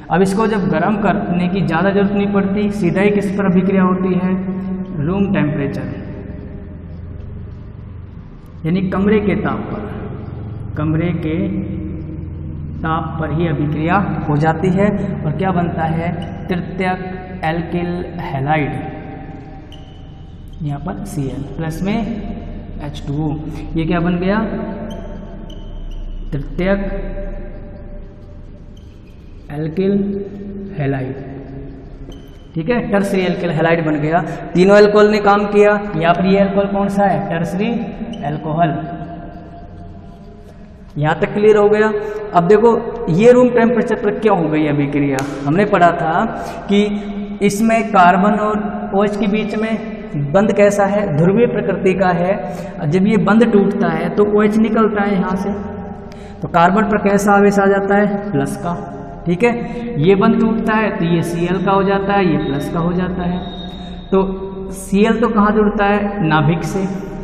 अब इसको जब गर्म करने की ज़्यादा जरूरत नहीं पड़ती, सीधा ही किस पर अभिक्रिया होती है, रूम टेम्परेचर, यानी कमरे के ताप पर, कमरे के ताप पर ही अभिक्रिया हो जाती है और क्या बनता है, तृतीयक एल्किल हैलाइड, यहाँ पर Cl प्लस में H2O, ये क्या बन गया, तृतीयक एल्किल हैलाइड, ठीक है। टर्सरी एल्किल हैलाइड बन गया। तीनों एल्कोहल ने काम किया। यहाँ पर ये एल्कोहल कौन सा है, टर्सरी एल्कोहल। यहाँ तक क्लियर हो गया। अब देखो ये रूम टेम्परेचर पर क्यों हो गई अभिक्रिया, हमने पढ़ा था कि इसमें कार्बन और OH के बीच में बंध कैसा है, ध्रुवीय प्रकृति का है। जब ये बंध टूटता है तो OH निकलता है यहाँ से, तो कार्बन पर कैसा आवेश आ जाता है, प्लस का, ठीक है। ये बंध टूटता है तो ये Cl का हो जाता है, ये प्लस का हो जाता है। तो Cl तो कहाँ जुड़ता है, नाभिक से,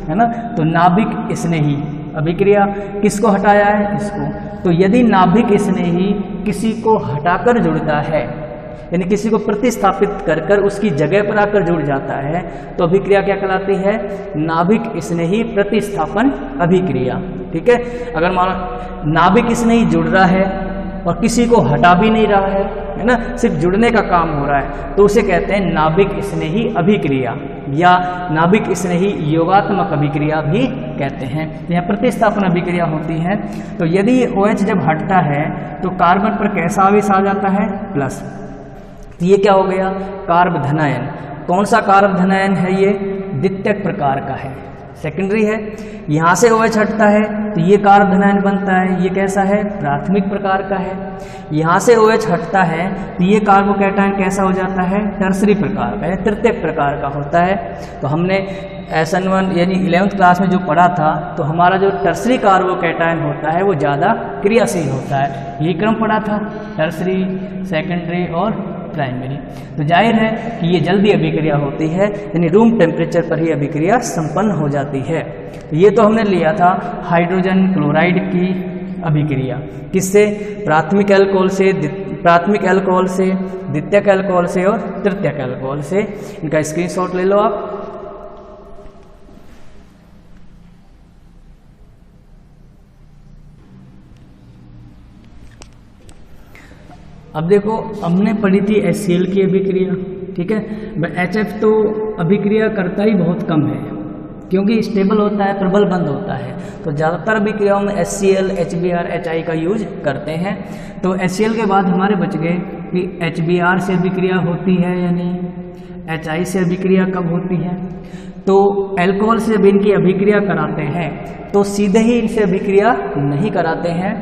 है ना। तो नाभिक स्नेही अभिक्रिया किसको हटाया है, इसको। तो यदि नाभिक स्नेही किसी को हटाकर जुड़ता है, यानी किसी को प्रतिस्थापित कर उसकी जगह पर आकर जुड़ जाता है, तो अभिक्रिया क्या कहलाती है, नाभिक स्नेही प्रतिस्थापन अभिक्रिया, ठीक है। अगर मान नाभिक स्नेही जुड़ रहा है और किसी को हटा भी नहीं रहा है ना, सिर्फ जुड़ने का काम हो रहा है, तो उसे कहते हैं नाभिक स्नेही अभिक्रिया या नाभिक स्नेही योगात्मक अभिक्रिया भी कहते हैं। तो यहाँ प्रतिस्थापन अभिक्रिया होती है। तो यदि OH जब हटता है तो कार्बन पर कैसा आवेश आ जाता है, प्लस। तो ये क्या हो गया, कार्ब धनायन। कौन सा कार्ब धनायन है, ये द्वितीयक प्रकार का है, सेकेंडरी है। यहाँ से OH हटता है तो ये कार्ब धनायन बनता है, ये कैसा है, प्राथमिक प्रकार का है। यहाँ से OH हटता है तो ये कार्बोकैटायन कैसा हो जाता है, टर्सरी प्रकार का, तृतीयक प्रकार का होता है। तो हमने SN1 यानी 11th क्लास में जो पढ़ा था, तो हमारा जो टर्सरी कार्बोकैटायन होता है वो ज़्यादा क्रियाशील होता है। ये क्रम पढ़ा था, टर्सरी, सेकेंडरी और प्राइमरी। तो जाहिर है कि ये जल्दी अभिक्रिया होती है, यानी रूम टेम्परेचर पर ही अभिक्रिया संपन्न हो जाती है। ये तो हमने लिया था हाइड्रोजन क्लोराइड की अभिक्रिया, किससे, प्राथमिक अल्कोहल से, द्वितीयक अल्कोहल से और तृतीयक अल्कोहल से। इनका स्क्रीनशॉट ले लो आप। अब देखो हमने पढ़ी थी HCl की अभिक्रिया, ठीक है। HF तो अभिक्रिया करता ही बहुत कम है, क्योंकि स्टेबल होता है, प्रबल बंध होता है। तो ज़्यादातर अभिक्रियाओं में HCl, HBr, HI का यूज करते हैं। तो HCl के बाद हमारे बच गए कि HBr से अभिक्रिया होती है या नहीं, HI से अभिक्रिया कब होती है। तो एल्कोहल से जब इनकी अभिक्रिया कराते हैं तो सीधे ही इनसे अभिक्रिया नहीं कराते हैं,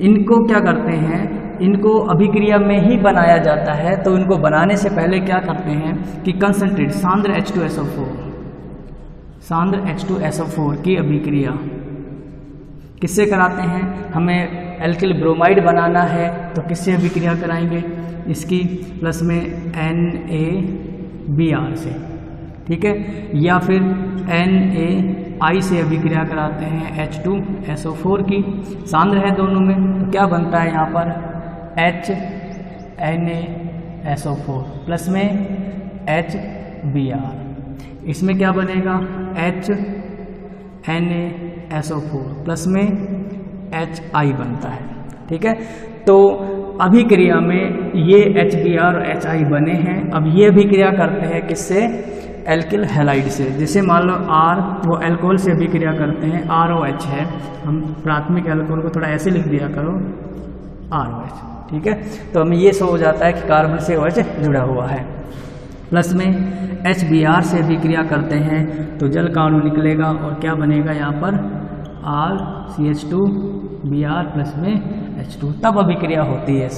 इनको क्या करते हैं, इनको अभिक्रिया में ही बनाया जाता है। तो इनको बनाने से पहले क्या करते हैं कि कंसंट्रेट सांद्र H2SO4 की अभिक्रिया किससे कराते हैं, हमें एल्किल ब्रोमाइड बनाना है तो किससे अभिक्रिया कराएंगे, इसकी प्लस में NaBr से, ठीक है। या फिर NaI से अभिक्रिया कराते हैं H2SO4 की, सांद्र है दोनों में। तो क्या बनता है यहाँ पर HNaSO4 प्लस में HBr, इसमें क्या बनेगा HNaSO4 प्लस में HI बनता है, ठीक है। तो अभिक्रिया में ये HBr और HI बने हैं। अब ये अभिक्रिया करते हैं किससे, एल्किल हैलाइड से। जैसे मान लो R, वो एल्कोहल से अभिक्रिया करते हैं, ROH है, हम प्राथमिक एल्कोहल को थोड़ा ऐसे लिख दिया करो ROH, ठीक है। तो हमें ये शो हो जाता है कि कार्बन से OH जुड़ा हुआ है। प्लस में HBr से अभिक्रिया करते हैं तो जल का अणु निकलेगा और क्या बनेगा यहाँ पर RCH2Br प्लस में H2, तब अभिक्रिया होती है।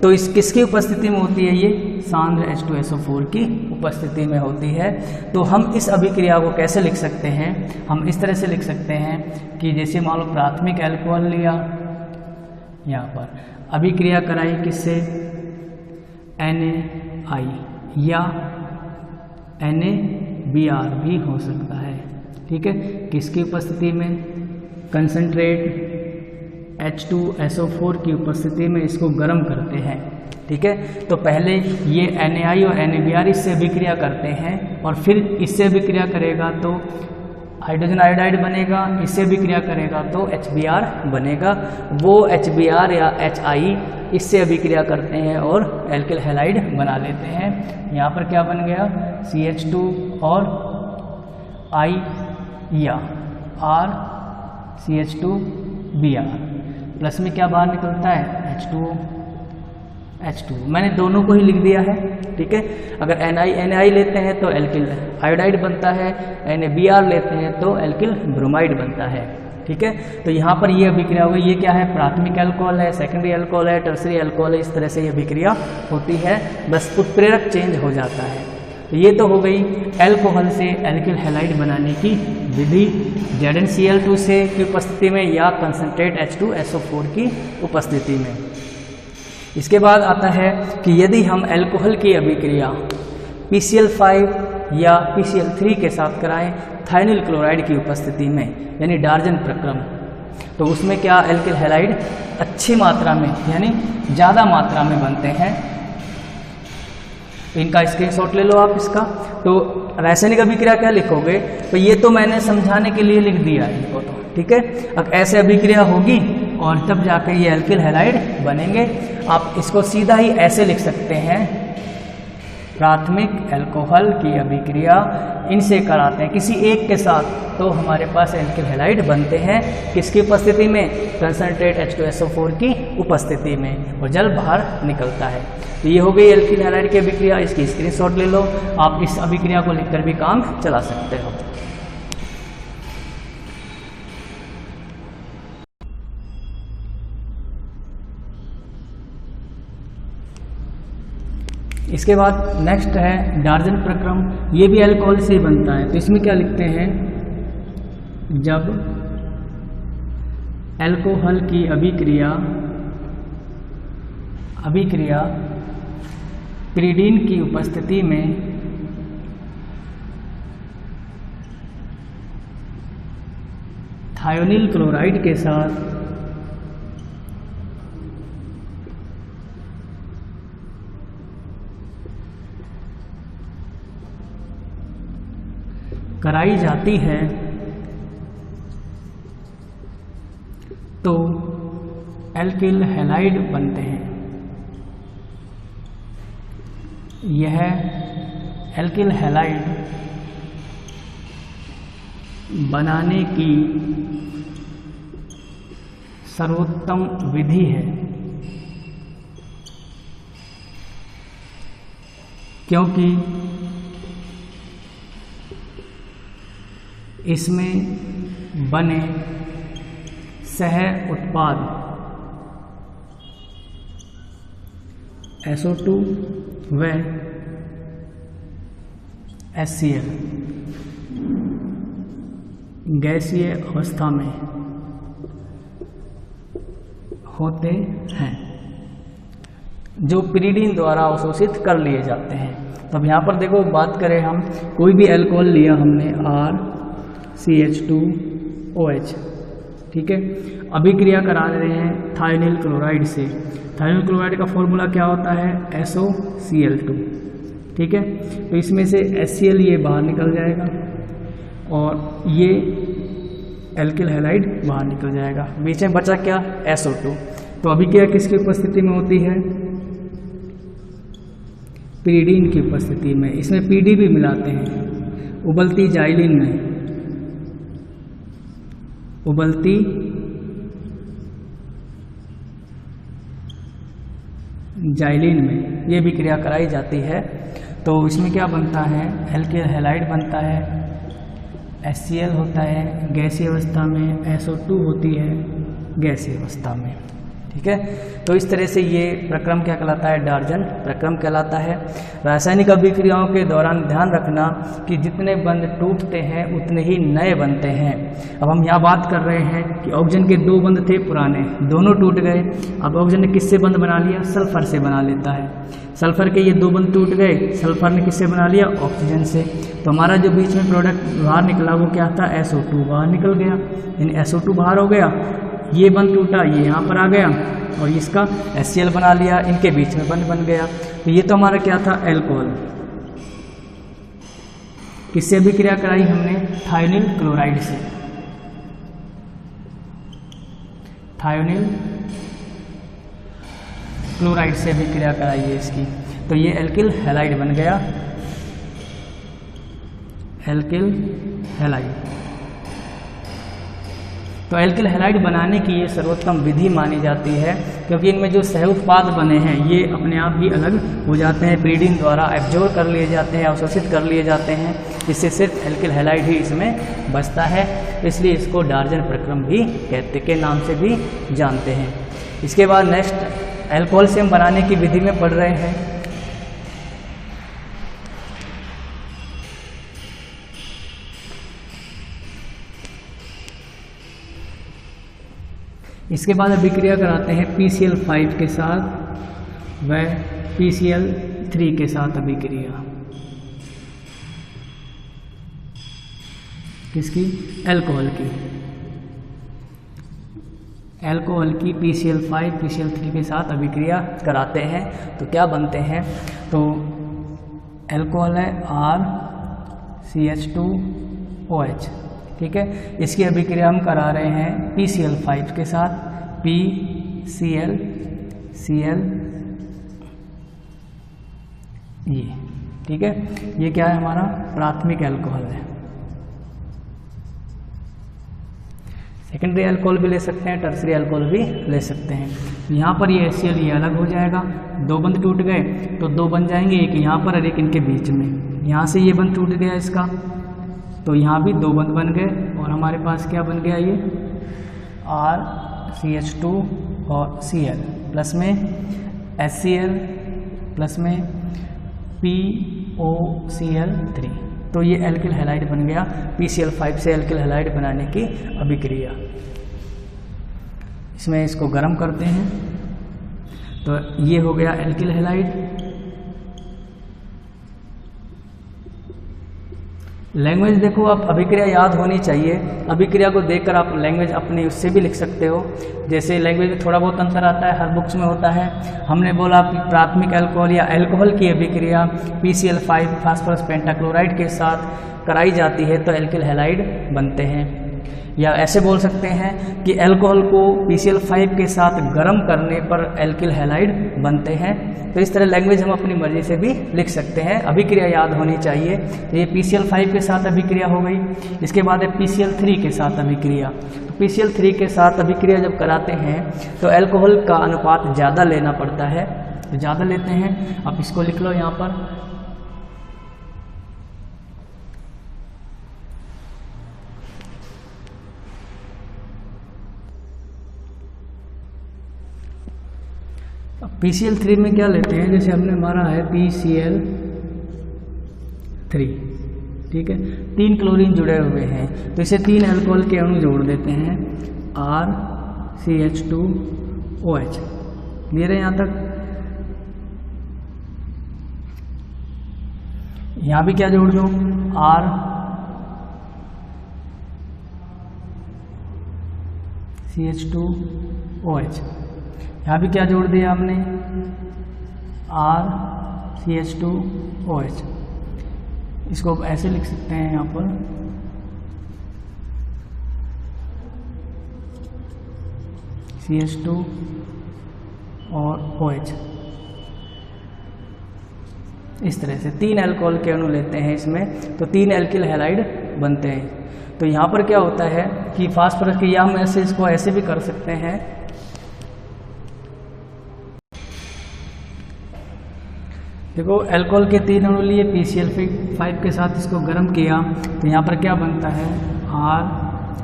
तो इस किसकी उपस्थिति में होती है, ये सांद्र H2SO4 की उपस्थिति में होती है। तो हम इस अभिक्रिया को कैसे लिख सकते हैं, हम इस तरह से लिख सकते हैं कि जैसे मान लो प्राथमिक एल्कोहल लिया, यहाँ पर अभिक्रिया कराई किससे, NaI या NaBr भी हो सकता है। ठीक है, किसकी उपस्थिति में, कंसंट्रेट H2SO4 की उपस्थिति में इसको गर्म करते हैं। ठीक है, तो पहले ये NaI और NaBr इससे अभिक्रिया करते हैं और फिर इससे अभिक्रिया करेगा तो हाइड्रोजन आयोडाइड बनेगा, इससे अभिक्रिया करेगा तो HBr बनेगा। वो HBr या HI इससे अभिक्रिया करते हैं और एल्किल हैलाइड बना लेते हैं। यहाँ पर क्या बन गया, CH2 और I या R CH2Br प्लस में क्या बाहर निकलता है, H2। मैंने दोनों को ही लिख दिया है। ठीक है, अगर NaI लेते हैं तो एल्किल आयोडाइड बनता है, NaBr लेते हैं तो एल्किल ब्रोमाइड बनता है। ठीक है, तो यहाँ पर ये अभिक्रिया होगी। ये क्या है, प्राथमिक अल्कोहल है, सेकेंडरी अल्कोहल है, टर्सरी अल्कोहल है, इस तरह से ये अभिक्रिया होती है, बस उत्प्रेरक चेंज हो जाता है। तो ये तो हो गई अल्कोहल से एल्किल हैलाइड बनाने की विधि, ZnCl2 से की उपस्थिति में या कंसंट्रेट H2SO4 की उपस्थिति में। इसके बाद आता है कि यदि हम अल्कोहल की अभिक्रिया PCl5 या PCl3 के साथ कराएं थायनिल क्लोराइड की उपस्थिति में, यानी डार्जन प्रक्रम, तो उसमें क्या एल्किल हैलाइड अच्छी मात्रा में यानी ज़्यादा मात्रा में बनते हैं। इनका स्क्रीनशॉट ले लो आप इसका। तो रासायनिक अभिक्रिया क्या लिखोगे, तो ये तो मैंने समझाने के लिए लिख दिया है इनको तो। ठीक है, अब ऐसे अभिक्रिया होगी और तब जाकर ये एल्किल हैलाइड बनेंगे। आप इसको सीधा ही ऐसे लिख सकते हैं, प्राथमिक अल्कोहल की अभिक्रिया इनसे कराते हैं किसी एक के साथ तो हमारे पास एल्किल हैलाइड बनते हैं। किसकी उपस्थिति में, कंसंट्रेट H2SO4 की उपस्थिति में, और जल बाहर निकलता है। तो ये हो गई एल्किल हैलाइड की अभिक्रिया। इसकी स्क्रीनशॉट ले लो, आप इस अभिक्रिया को लिखकर भी काम चला सकते हो। इसके बाद नेक्स्ट है डार्जन प्रक्रम। ये भी अल्कोहल से ही बनता है। तो इसमें क्या लिखते हैं, जब अल्कोहल की अभिक्रिया पिरीडीन की उपस्थिति में थायोनिल क्लोराइड के साथ कराई जाती है तो एल्किल हैलाइड बनते हैं। यह एल्किल हैलाइड बनाने की सर्वोत्तम विधि है, क्योंकि इसमें बने सह उत्पाद SO2 व HCl गैसीय अवस्था में होते हैं, जो पिरीडीन द्वारा अवशोषित कर लिए जाते हैं। तो अब यहाँ पर देखो, बात करें हम, कोई भी अल्कोहल लिया हमने RCH2OH, ठीक है, अभिक्रिया करा रहे हैं थायोनिल क्लोराइड से। थायोनिल क्लोराइड का फॉर्मूला क्या होता है, SOCl2, ठीक है। तो इसमें से HCl ये बाहर निकल जाएगा और ये एल्किल हैलाइड बाहर निकल जाएगा, बीच में बचा क्या, SO2। तो अभिक्रिया किसकी उपस्थिति में होती है, पिरीडीन की उपस्थिति में। इसमें PD भी मिलाते हैं, उबलती जाइलिन में, उबलती जाइलिन में ये भी क्रिया कराई जाती है। तो इसमें क्या बनता है, एल्किल हैलाइड बनता है, HCl होता है गैसीय अवस्था में, SO2 होती है गैसीय अवस्था में। ठीक है। तो इस तरह से ये प्रक्रम क्या कहलाता है, डार्जन प्रक्रम कहलाता है। रासायनिक अभिक्रियाओं के दौरान ध्यान रखना कि जितने बंध टूटते हैं उतने ही नए बनते हैं। अब हम यहाँ बात कर रहे हैं कि ऑक्सीजन के 2 बंध थे पुराने, दोनों टूट गए। अब ऑक्सीजन ने किससे बंध बना लिया, सल्फर से बना लेता है। सल्फर के ये 2 बंध टूट गए, सल्फर ने किससे बना लिया, ऑक्सीजन से। तो हमारा जो बीच में प्रोडक्ट बाहर निकला वो क्या था, SO2 बाहर निकल गया, यानी SO2 बाहर हो गया। ये बंध टूटा, ये यहाँ पर आ गया और इसका HCl बना लिया, इनके बीच में बंध बन गया। तो ये तो हमारा क्या था, एल्कोहल। किससे अभिक्रिया कराई हमने, थायोनिल क्लोराइड से। थायोनिल क्लोराइड से अभिक्रिया कराई है इसकी। तो ये एल्किल हैलाइड बन गया, एल्किल हैलाइड। तो एल्किल हैलाइड बनाने की ये सर्वोत्तम विधि मानी जाती है, क्योंकि इनमें जो सह उत्पाद बने हैं ये अपने आप ही अलग हो जाते हैं, ब्रीडिंग द्वारा एब्जॉर्ब कर लिए जाते हैं, अवशोषित कर लिए जाते हैं। इससे सिर्फ एल्किल हैलाइड ही इसमें बचता है, इसलिए इसको डार्जन प्रक्रम भी कहते के नाम से भी जानते हैं। इसके बाद नेक्स्ट एल्कोहल से हम बनाने की विधि में पढ़ रहे हैं। इसके बाद अभिक्रिया कराते हैं PCl5 के साथ व PCl3 के साथ अभिक्रिया। किसकी, एल्कोहल की। एल्कोहल की PCl5 PCl3 के साथ अभिक्रिया कराते हैं तो क्या बनते हैं, तो एल्कोहल है RCH2OH, ठीक है। इसकी अभिक्रिया हम करा रहे हैं PCl5 के साथ, PCl ये, ठीक है। ये क्या है, हमारा प्राथमिक एल्कोहल है। सेकेंडरी अल्कोहल भी ले सकते हैं, टर्सरी अल्कोहल भी ले सकते हैं। यहाँ पर ये HCl ये अलग हो जाएगा, 2 बंध टूट गए तो 2 बन जाएंगे, एक यहाँ पर और एक इनके बीच में। यहाँ से ये बंध टूट गया इसका, तो यहाँ भी 2 बंध बन गए और हमारे पास क्या बन गया, ये RCH2 और Cl प्लस में HCl प्लस में POCl3। तो ये एल्किल हैलाइड बन गया, PCl5 से एल्किल हैलाइड बनाने की अभिक्रिया। इसमें इसको गर्म करते हैं तो ये हो गया एल्किल हैलाइड। लैंग्वेज देखो, आप अभिक्रिया याद होनी चाहिए, अभिक्रिया को देखकर आप लैंग्वेज अपने उससे भी लिख सकते हो। जैसे लैंग्वेज में थोड़ा बहुत अंतर आता है, हर बुक्स में होता है। हमने बोला कि प्राथमिक अल्कोहल या अल्कोहल की अभिक्रिया PCl5 फास्फोरस पेंटाक्लोराइड के साथ कराई जाती है तो एल्किल हैलाइड बनते हैं। या ऐसे बोल सकते हैं कि अल्कोहल को PCl5 के साथ गर्म करने पर एल्किल हैलाइड बनते हैं। तो इस तरह लैंग्वेज हम अपनी मर्जी से भी लिख सकते हैं, अभिक्रिया याद होनी चाहिए। तो ये PCl5 के साथ अभिक्रिया हो गई। इसके बाद है PCl3 के साथ अभिक्रिया। तो PCl3 के साथ अभिक्रिया जब कराते हैं तो अल्कोहल का अनुपात ज़्यादा लेना पड़ता है, तो ज़्यादा लेते हैं। आप इसको लिख लो यहाँ पर, PCl3 में क्या लेते हैं, जैसे हमने मारा है PCl3, ठीक है। 3 क्लोरीन जुड़े हुए हैं तो इसे 3 अल्कोहल के अणु जोड़ देते हैं, RCH2OH। क्लियर है यहाँ तक। यहाँ भी क्या जोड़ दो, RCH2OH। यहाँ भी क्या जोड़ दिया हमने, RCH2OH। इसको ऐसे लिख सकते हैं यहाँ पर, CH2 और OH। इस तरह से 3 अल्कोहल के अणु लेते हैं इसमें तो 3 एल्किल हैलाइड बनते हैं। तो यहाँ पर क्या होता है कि फास्फोरस की, या हम ऐसे इसको ऐसे भी कर सकते हैं, देखो अल्कोहल के 3 अणु लिए, PCl5 के साथ इसको गर्म किया तो यहाँ पर क्या बनता है,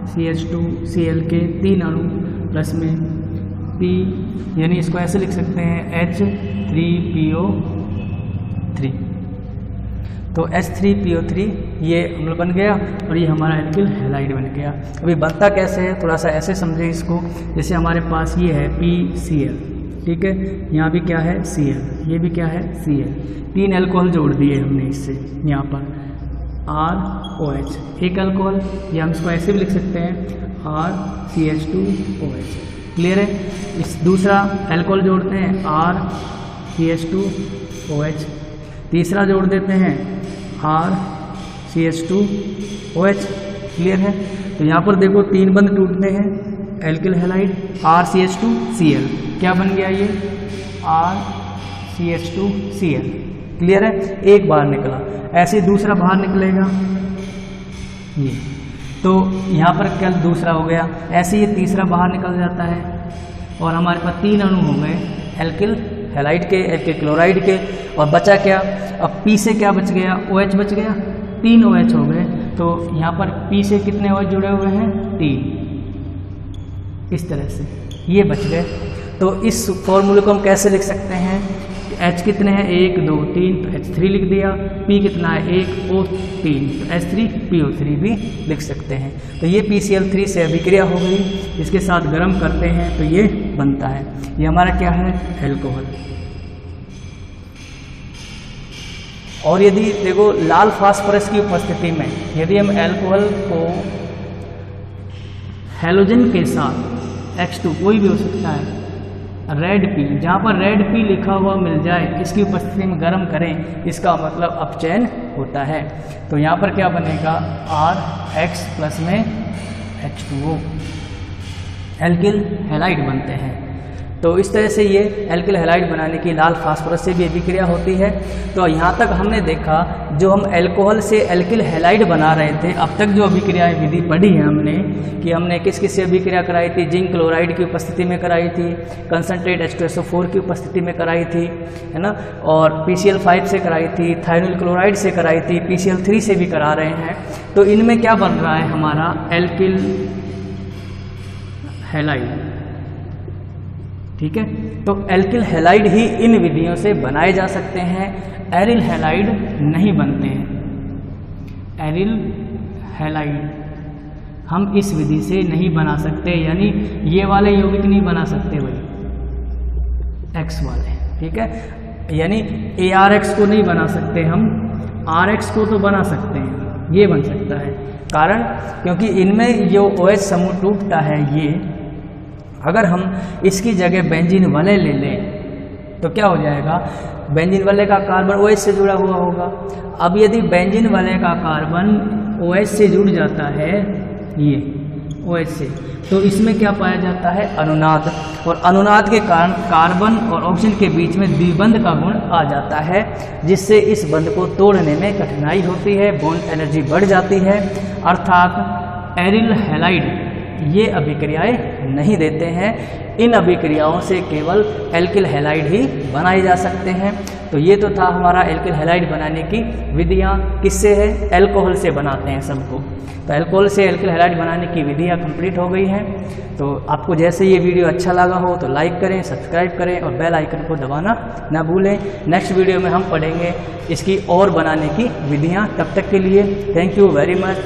RCH2Cl के 3 अणु प्लस में P, यानी इसको ऐसे लिख सकते हैं H3PO3। तो H3PO3 ये अम्ल बन गया और ये हमारा एल्किल हैलाइड बन गया। अभी बनता कैसे है थोड़ा सा ऐसे समझें इसको, जैसे हमारे पास ये है PCl, ठीक है, यहाँ भी क्या है Cl, ये भी क्या है Cl, 3 अल्कोहल जोड़ दिए हमने इससे, यहाँ पर ROH एक अल्कोहल, या हम इसको ऐसे भी लिख सकते हैं RCH2OH। क्लियर है। इस दूसरा अल्कोहल जोड़ते हैं RCH2OH, तीसरा जोड़ देते हैं RCH2OH। क्लियर है। तो यहाँ पर देखो 3 बंद टूटते हैं, एल्किल हैलाइड RCH2Cl, क्या बन गया ये RCH2Cl। क्लियर है, एक बाहर निकला, ऐसे दूसरा बाहर निकलेगा ये, तो यहाँ पर क्या दूसरा हो गया, ऐसे ये तीसरा बाहर निकल जाता है और हमारे पास 3 अणु हो गए एल्किल हैलाइड के, एल्किल क्लोराइड के। और बचा क्या, अब P से क्या बच गया, OH बच गया, 3 OH हो गए। तो यहाँ पर P से कितने OH जुड़े हुए हैं, 3, इस तरह से ये बच गए। तो इस फॉर्मूले को हम कैसे लिख सकते हैं, H कितने हैं 1 2 3, तो H3 लिख दिया, P कितना है 1 O3, तो H3PO3 भी लिख सकते हैं। तो ये PCl3 से अभिक्रिया हो गई, इसके साथ गर्म करते हैं तो ये बनता है, ये हमारा क्या है एल्कोहल। और यदि देखो लाल फास्फोरस की उपस्थिति में यदि हम एल्कोहल को हैलोजन के साथ H2 कोई भी हो सकता है, रेड P, जहाँ पर रेड P लिखा हुआ मिल जाए, इसकी उपस्थिति में गर्म करें, इसका मतलब अपचयन होता है। तो यहाँ पर क्या बनेगा RX प्लस में H2O, एल्किल हैलाइड बनते हैं। तो इस तरह से ये एल्किल हैलाइड बनाने की लाल फास्फोरस से भी अभिक्रिया होती है। तो यहाँ तक हमने देखा, जो हम एल्कोहल से एल्किल हैलाइड बना रहे थे, अब तक जो अभिक्रिया विधि पढ़ी है हमने, कि हमने किस किस से अभिक्रिया कराई थी, जिंक क्लोराइड की उपस्थिति में कराई थी, कंसनट्रेट H2SO4 की उपस्थिति में कराई थी, है ना, और PCl5 से कराई थी, थायरोनिल क्लोराइड से कराई थी, PCl3 से भी करा रहे हैं। तो इनमें क्या बन रहा है हमारा एल्किल हैलाइड, ठीक है। तो एल्किल हैलाइड ही इन विधियों से बनाए जा सकते हैं, एरिल हैलाइड नहीं बनते हैं। एरिल हैलाइड हम इस विधि से नहीं बना सकते, यानी ये वाले यौगिक नहीं बना सकते भाई, X वाले, ठीक है, यानी ARX को नहीं बना सकते हम, RX को तो बना सकते हैं, ये बन सकता है। कारण क्योंकि इनमें जो OH समूह टूटता है, ये अगर हम इसकी जगह बेंजीन वलय ले लें तो क्या हो जाएगा, बेंजीन वलय का कार्बन OH से जुड़ा हुआ होगा। अब यदि बेंजीन वलय का कार्बन OH से जुड़ जाता है, ये OH से, तो इसमें क्या पाया जाता है अनुनाद, और अनुनाद के कारण कार्बन और ऑक्सीजन के बीच में द्विबंध का गुण आ जाता है, जिससे इस बंध को तोड़ने में कठिनाई होती है, बॉन्ड एनर्जी बढ़ जाती है। अर्थात एरिल हैलाइड ये अभिक्रियाएं नहीं देते हैं, इन अभिक्रियाओं से केवल एल्किल हैलाइड ही बनाए जा सकते हैं। तो ये तो था हमारा एल्किल हैलाइड बनाने की विधियाँ, किससे है, एल्कोहल से बनाते हैं सबको। तो एल्कोहल से एल्किल हैलाइड बनाने की विधियाँ कंप्लीट हो गई हैं। तो आपको जैसे ये वीडियो अच्छा लगा हो तो लाइक करें, सब्सक्राइब करें और बेल आइकन को दबाना ना भूलें। नेक्स्ट वीडियो में हम पढ़ेंगे इसकी और बनाने की विधियाँ। तब तक के लिए थैंक यू वेरी मच।